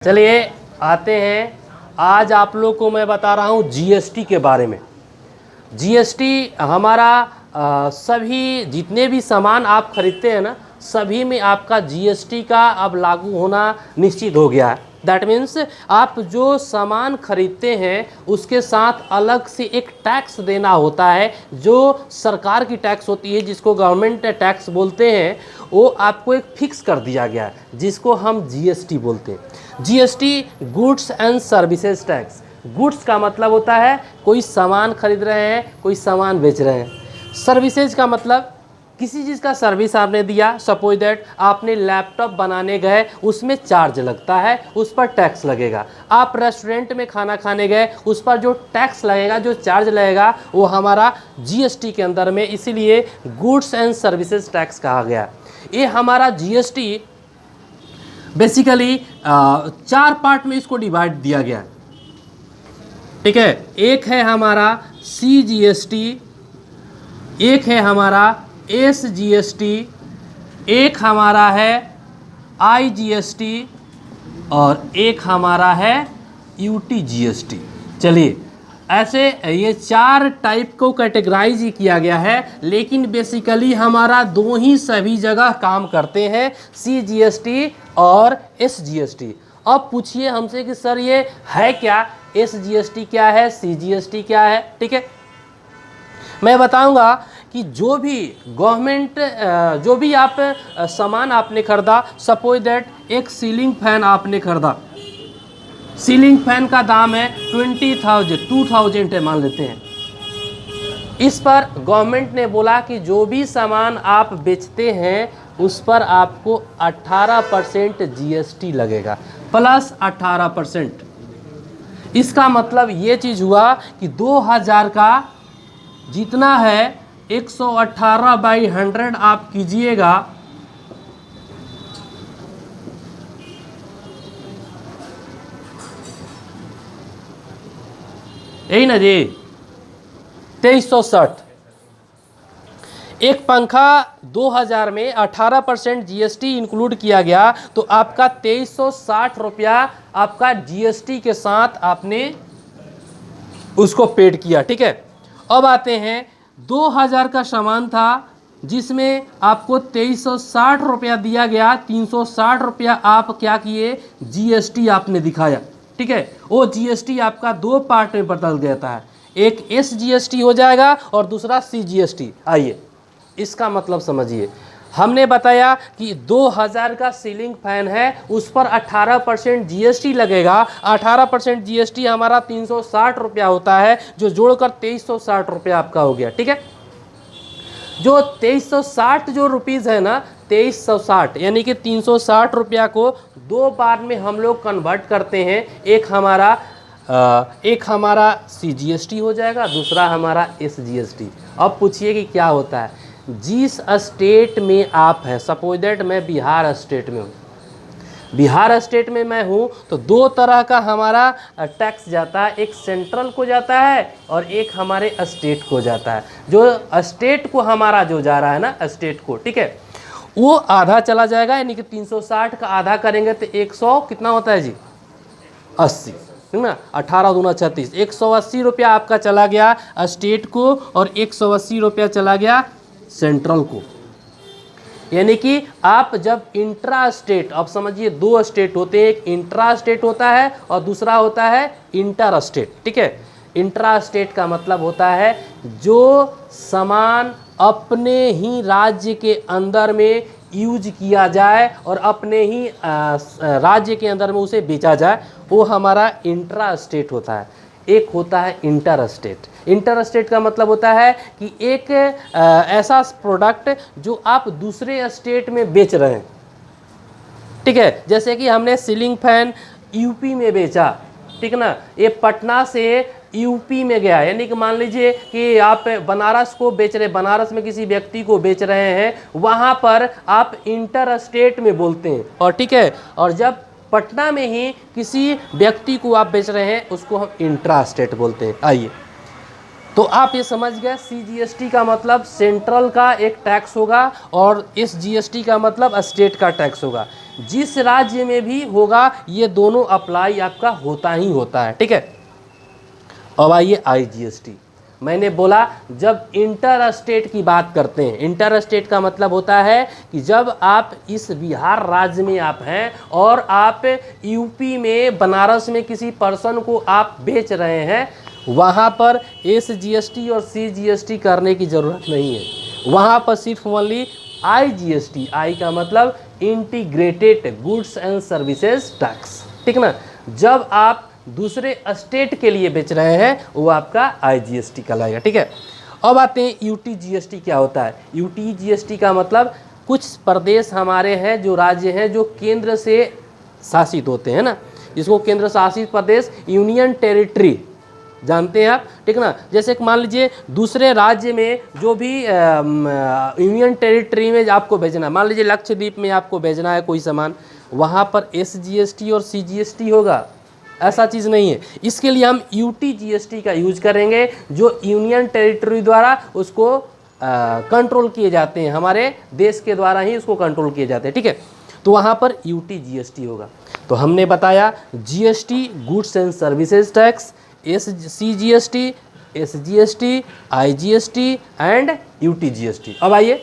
चलिए आते हैं। आज आप लोग को मैं बता रहा हूँ जीएसटी के बारे में। जीएसटी हमारा सभी जितने भी सामान आप खरीदते हैं ना, सभी में आपका जीएसटी का अब लागू होना निश्चित हो गया है। दैट मीन्स आप जो सामान खरीदते हैं उसके साथ अलग से एक टैक्स देना होता है, जो सरकार की टैक्स होती है, जिसको गवर्नमेंट टैक्स बोलते हैं। वो आपको एक फिक्स कर दिया गया है, जिसको हम जीएसटी बोलते हैं। GST goods and services tax. Goods का मतलब होता है कोई सामान खरीद रहे हैं, कोई सामान बेच रहे हैं। सर्विसेज का मतलब किसी चीज़ का सर्विस आपने दिया। सपोज दैट आपने लैपटॉप बनाने गए, उसमें चार्ज लगता है, उस पर टैक्स लगेगा। आप रेस्टोरेंट में खाना खाने गए, उस पर जो टैक्स लगेगा, जो चार्ज लगेगा, वो हमारा जीएसटी के अंदर में, इसीलिए गुड्स एंड सर्विसेज टैक्स कहा गया। ये हमारा जीएसटी बेसिकली 4 पार्ट में इसको डिवाइड दिया गया है। ठीक है, एक है हमारा CGST, एक है हमारा SGST, एक हमारा है IGST और एक हमारा है UTGST। चलिए, ऐसे ये 4 टाइप को कैटेगराइज ही किया गया है, लेकिन बेसिकली हमारा 2 ही सभी जगह काम करते हैं, CGST और SGST। अब पूछिए हमसे कि सर ये है क्या, SGST क्या है, CGST क्या है। ठीक है, मैं बताऊंगा कि जो भी गवर्नमेंट जो भी आप सामान आपने खरीदा, सपोज दैट एक सीलिंग फैन आपने खरीदा, सीलिंग फैन का दाम है 20,000 है मान लेते हैं। इस पर गवर्नमेंट ने बोला कि जो भी सामान आप बेचते हैं उस पर आपको 18% जीएसटी लगेगा, प्लस 18%। इसका मतलब ये चीज़ हुआ कि 2000 का जितना है 118/100 आप कीजिएगा, यही ना जी, 2360। एक पंखा 2000 में 18% जीएसटी इंक्लूड किया गया, तो आपका 2360 रुपया आपका जीएसटी के साथ आपने उसको पेड किया। ठीक है, अब आते हैं 2000 का सामान था जिसमें आपको 2360 रुपया दिया गया, 360 रुपया आप क्या किए, जीएसटी आपने दिखाया। ठीक है, वो जीएसटी आपका 2 पार्ट में बदल देता है, एक SGST हो जाएगा और दूसरा CGST। आइए इसका मतलब समझिए। हमने बताया कि 2000 का सीलिंग फैन है, उस पर 18% जीएसटी लगेगा। 18% जीएसटी हमारा 360 रुपया होता है, जो जोड़कर 2360 रुपया आपका हो गया। ठीक है, जो 2360 जो रुपीज़ है ना, 2360 यानी कि 360 रुपया को 2 बार में हम लोग कन्वर्ट करते हैं। एक हमारा CGST हो जाएगा, दूसरा हमारा SGST। अब पूछिए कि क्या होता है। जिस स्टेट में आप हैं, सपोज दैट मैं बिहार स्टेट में हूँ, बिहार स्टेट में मैं हूँ, तो 2 तरह का हमारा टैक्स जाता है, एक सेंट्रल को जाता है और एक हमारे स्टेट को जाता है। जो स्टेट को हमारा जो जा रहा है ना, स्टेट को, ठीक है, वो आधा चला जाएगा, यानी कि 360 का आधा करेंगे तो 100 कितना होता है जी, 80, ठीक ना, 18 दूना 36, 180 रुपया आपका चला गया स्टेट को और 180 रुपया चला गया सेंट्रल को। यानी कि आप जब इंट्रा स्टेट, अब समझिए 2 स्टेट होते हैं, एक इंट्रा स्टेट होता है और दूसरा होता है इंटर स्टेट। ठीक है, इंट्रा स्टेट का मतलब होता है जो सामान अपने ही राज्य के अंदर में यूज किया जाए और अपने ही राज्य के अंदर में उसे बेचा जाए, वो हमारा इंट्रा स्टेट होता है। एक होता है इंटर स्टेट। इंटर स्टेट का मतलब होता है कि एक ऐसा प्रोडक्ट जो आप दूसरे स्टेट में बेच रहे हैं। ठीक है, जैसे कि हमने सीलिंग फैन यूपी में बेचा, ठीक ना, ये पटना से यूपी में गया, यानी कि मान लीजिए कि आप बनारस को बेच रहे, बनारस में किसी व्यक्ति को बेच रहे हैं, वहाँ पर आप इंटर स्टेट में बोलते हैं। और ठीक है, और जब पटना में ही किसी व्यक्ति को आप बेच रहे हैं, उसको हम इंट्रा स्टेट बोलते हैं। आइए, तो आप ये समझ गए, CGST का मतलब सेंट्रल का एक टैक्स होगा और SGST का मतलब स्टेट का टैक्स होगा। जिस राज्य में भी होगा ये दोनों अप्लाई आपका होता ही होता है, ठीक है। अब आइए IGST। मैंने बोला जब इंटर स्टेट की बात करते हैं, इंटर स्टेट का मतलब होता है कि जब आप इस बिहार राज्य में आप हैं और आप यूपी में बनारस में किसी पर्सन को आप बेच रहे हैं, वहाँ पर SGST और CGST करने की ज़रूरत नहीं है। वहाँ पर सिर्फ ओनली IGST, आई का मतलब integrated goods and services tax, ठीक ना। जब आप दूसरे स्टेट के लिए बेच रहे हैं वो आपका IGST कहलाएगा, ठीक है। अब आते हैं UTGST क्या होता है। UTGST का मतलब कुछ प्रदेश हमारे हैं, जो राज्य हैं जो केंद्र से शासित होते हैं ना, इसको केंद्र शासित प्रदेश यूनियन टेरिटरी जानते हैं आप, ठीक ना। जैसे कि मान लीजिए दूसरे राज्य में जो भी यूनियन टेरिटरी में आपको भेजना है, मान लीजिए लक्षद्वीप में आपको भेजना है कोई सामान, वहाँ पर SGST और CGST होगा, ऐसा चीज़ नहीं है। इसके लिए हम UTGST का यूज करेंगे, जो यूनियन टेरिटरी द्वारा उसको कंट्रोल किए जाते हैं, हमारे देश के द्वारा ही उसको कंट्रोल किए जाते हैं, ठीक है। तो वहाँ पर UTGST होगा। तो हमने बताया GST goods and services tax, CGST, SGST, IGST and UTGST। अब आइए,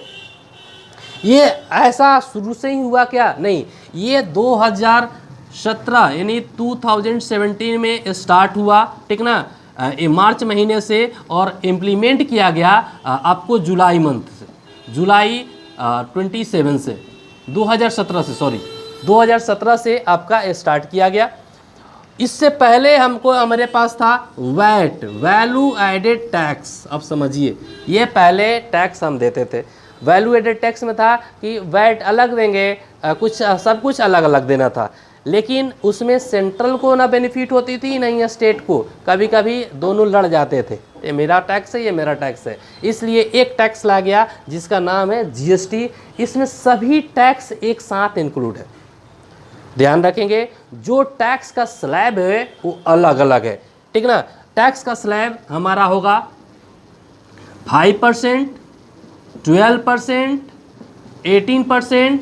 ये ऐसा शुरू से ही हुआ क्या? नहीं, ये 2017 यानी 2017 में स्टार्ट हुआ, ठीक ना, मार्च महीने से, और इम्प्लीमेंट किया गया आपको जुलाई मंथ से, जुलाई 27 से 2017 से, सॉरी 2017 से आपका स्टार्ट किया गया। इससे पहले हमको हमारे पास था वैट, वैल्यू एडेड टैक्स। अब समझिए, ये पहले टैक्स हम देते थे। वैल्यू एडेड टैक्स में था कि वैट अलग देंगे, कुछ सब कुछ अलग अलग देना था, लेकिन उसमें सेंट्रल को ना बेनिफिट होती थी नहीं स्टेट को, कभी कभी दोनों लड़ जाते थे, ये मेरा टैक्स है ये मेरा टैक्स है। इसलिए एक टैक्स ला गया जिसका नाम है GST। इसमें सभी टैक्स एक साथ इंक्लूड है। ध्यान रखेंगे, जो टैक्स का स्लैब है वो अलग अलग है, ठीक ना। टैक्स का स्लैब हमारा होगा 5%, 12%, 18%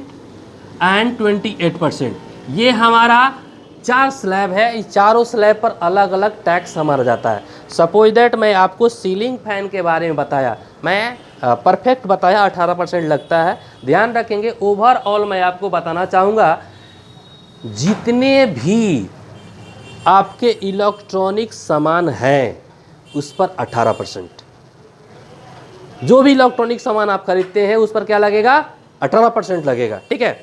एंड 28%। ये हमारा 4 स्लैब है। इस चारों स्लैब पर अलग अलग टैक्स हमारा जाता है। सपोज दैट मैं आपको सीलिंग फैन के बारे में बताया, मैं परफेक्ट बताया 18% लगता है। ध्यान रखेंगे, ओवरऑल मैं आपको बताना चाहूँगा, जितने भी आपके इलेक्ट्रॉनिक सामान हैं उस पर 18%, जो भी इलेक्ट्रॉनिक सामान आप खरीदते हैं उस पर क्या लगेगा? 18% लगेगा, ठीक है।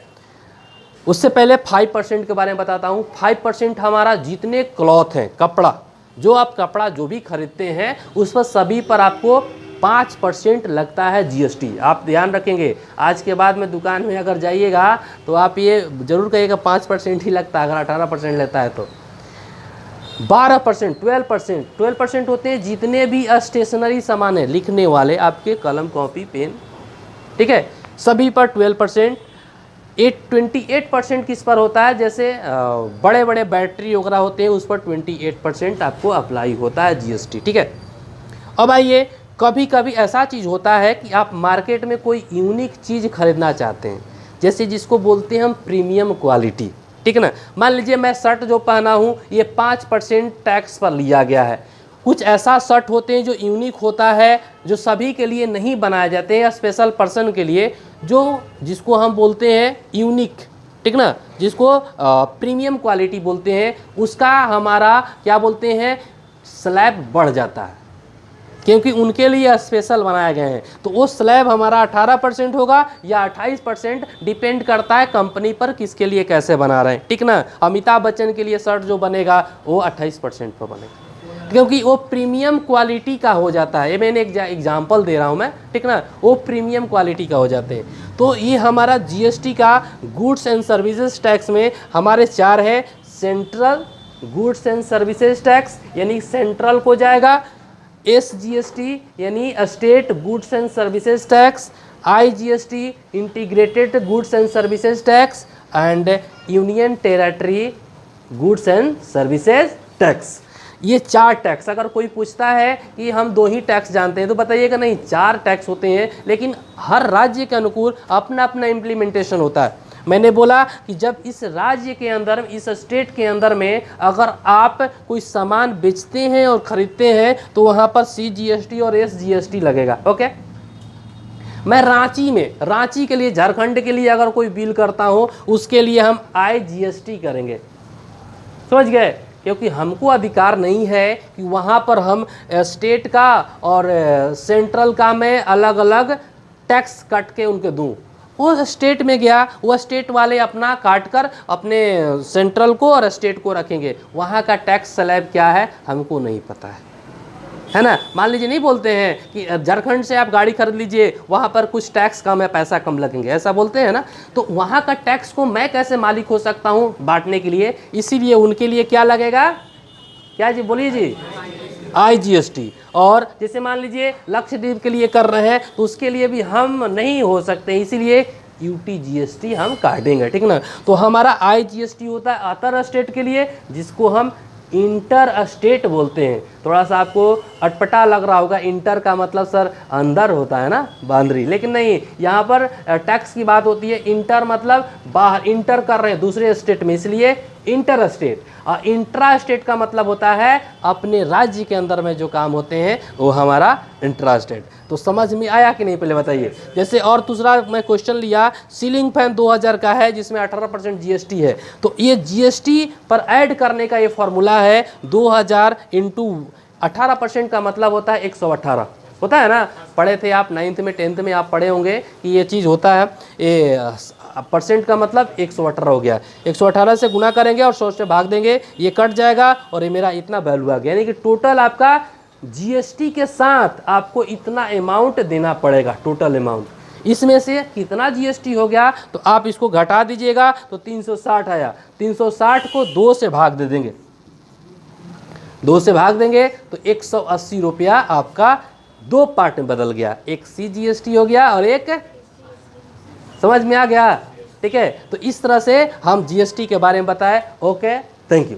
उससे पहले 5% के बारे में बताता हूँ। 5% हमारा जितने क्लॉथ हैं, कपड़ा, जो आप कपड़ा जो भी खरीदते हैं उस पर सभी पर आपको 5% लगता है GST। आप ध्यान रखेंगे, आज के बाद में दुकान में अगर जाइएगा तो आप ये जरूर कहिएगा 5% ही लगता है, अगर 18% लेता है तो। 12%, 12% होते हैं जितने भी स्टेशनरी सामान है, लिखने वाले, आपके कलम कॉपी पेन, ठीक है, सभी पर 12%। 28% किस पर होता है? जैसे बड़े बड़े बैटरी वगैरह होते हैं उस पर 28% आपको अप्लाई होता है GST, ठीक है। अब आइए, कभी कभी ऐसा चीज़ होता है कि आप मार्केट में कोई यूनिक चीज़ खरीदना चाहते हैं, जैसे जिसको बोलते हैं हम प्रीमियम क्वालिटी, ठीक है ना। मान लीजिए मैं शर्ट जो पहना हूँ ये 5% टैक्स पर लिया गया है। कुछ ऐसा शर्ट होते हैं जो यूनिक होता है, जो सभी के लिए नहीं बनाए जाते हैं, या स्पेशल पर्सन के लिए, जो जिसको हम बोलते हैं यूनिक, ठीक ना, जिसको प्रीमियम क्वालिटी बोलते हैं, उसका हमारा क्या बोलते हैं, स्लैब बढ़ जाता है, क्योंकि उनके लिए स्पेशल बनाए गए हैं। तो वो स्लैब हमारा 18% होगा या 28%, डिपेंड करता है कंपनी पर किसके लिए कैसे बना रहे हैं, ठीक ना। अमिताभ बच्चन के लिए शर्ट जो बनेगा वो 28% पर बनेगा, क्योंकि वो प्रीमियम क्वालिटी का हो जाता है। ये मैंने एक एग्जाम्पल दे रहा हूँ मैं, ठीक ना, वो प्रीमियम क्वालिटी का हो जाते हैं। तो ये हमारा GST का गुड्स एंड सर्विसेज टैक्स में हमारे 4 है। Central goods and services tax यानी सेंट्रल को जाएगा, SGST यानी state goods and services tax, IGST integrated goods and services tax and union territory goods and services tax. ये 4 टैक्स। अगर कोई पूछता है कि हम 2 ही टैक्स जानते हैं तो बताइएगा नहीं, 4 टैक्स होते हैं, लेकिन हर राज्य के अनुकूल अपना अपना इम्प्लीमेंटेशन होता है। मैंने बोला कि जब इस राज्य के अंदर, इस स्टेट के अंदर में अगर आप कोई सामान बेचते हैं और ख़रीदते हैं तो वहाँ पर CGST और SGST लगेगा। ओके, मैं रांची के लिए, झारखंड के लिए अगर कोई बिल करता हूँ उसके लिए हम IGST करेंगे, समझ गए? क्योंकि हमको अधिकार नहीं है कि वहाँ पर हम स्टेट का और सेंट्रल का मैं अलग अलग टैक्स काट के उनके दूँ। वो स्टेट में गया, वो स्टेट वाले अपना काट कर अपने सेंट्रल को और स्टेट को रखेंगे। वहाँ का टैक्स स्लैब क्या है हमको नहीं पता है ना। मान लीजिए नहीं बोलते हैं कि झारखंड से आप गाड़ी खरीद लीजिए, वहाँ पर कुछ टैक्स कम है, पैसा कम लगेंगे, ऐसा बोलते हैं ना। तो वहाँ का टैक्स को मैं कैसे मालिक हो सकता हूँ बांटने के लिए? इसीलिए उनके लिए क्या लगेगा, क्या जी बोलिए जी, IGST। और जैसे मान लीजिए लक्षद्वीप के लिए कर रहे हैं तो उसके लिए भी हम नहीं हो सकते, इसीलिए UTGST हम काटेंगे, ठीक ना। तो हमारा IGST होता है अदर स्टेट के लिए, जिसको हम इंटर स्टेट बोलते हैं। थोड़ा सा आपको अटपटा लग रहा होगा, इंटर का मतलब सर अंदर होता है ना, बाउंड्री, लेकिन नहीं, यहाँ पर टैक्स की बात होती है। इंटर मतलब बाहर, इंटर कर रहे हैं दूसरे स्टेट में, इसलिए इंटर स्टेट। और इंट्रा स्टेट का मतलब होता है अपने राज्य के अंदर में जो काम होते हैं वो हमारा इंट्रा स्टेट। तो समझ में आया कि नहीं पहले बताइए। जैसे और दूसरा मैं क्वेश्चन लिया, सीलिंग फैन 2000 का है जिसमें 18% GST है। तो ये GST पर ऐड करने का ये फॉर्मूला है 2000 इंटू 18% का मतलब होता है 118, होता है ना। पढ़े थे आप 9th में 10th में, आप पढ़े होंगे कि ये चीज़ होता है। ये परसेंट का मतलब 118 हो गया, 118 से गुना करेंगे और 100 से भाग देंगे, ये कट जाएगा और ये मेरा इतना वैल्यू आ गया। यानी कि टोटल आपका GST के साथ आपको इतना अमाउंट देना पड़ेगा, टोटल अमाउंट। इसमें से कितना GST हो गया तो आप इसको घटा दीजिएगा तो 360 आया। 360 को 2 से भाग दे देंगे, 2 से भाग देंगे तो 180 रुपया आपका 2 पार्ट में बदल गया, एक CGST हो गया और एक, समझ में आ गया, ठीक है। तो इस तरह से हम GST के बारे में बताएं। Okay, thank you.